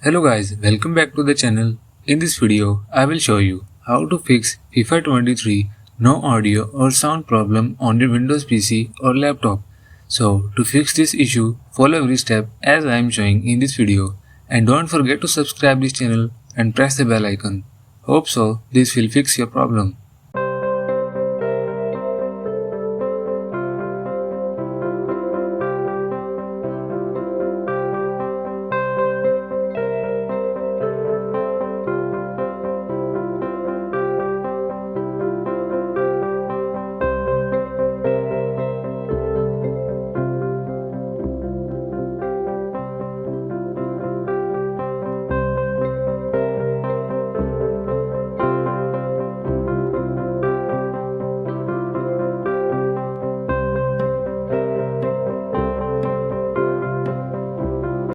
Hello guys, welcome back to the channel. In this video, I will show you how to fix FIFA 23 no audio or sound problem on your Windows PC or laptop. So to fix this issue, follow every step as I am showing in this video, and don't forget to subscribe this channel and press the bell icon. Hope so this will fix your problem.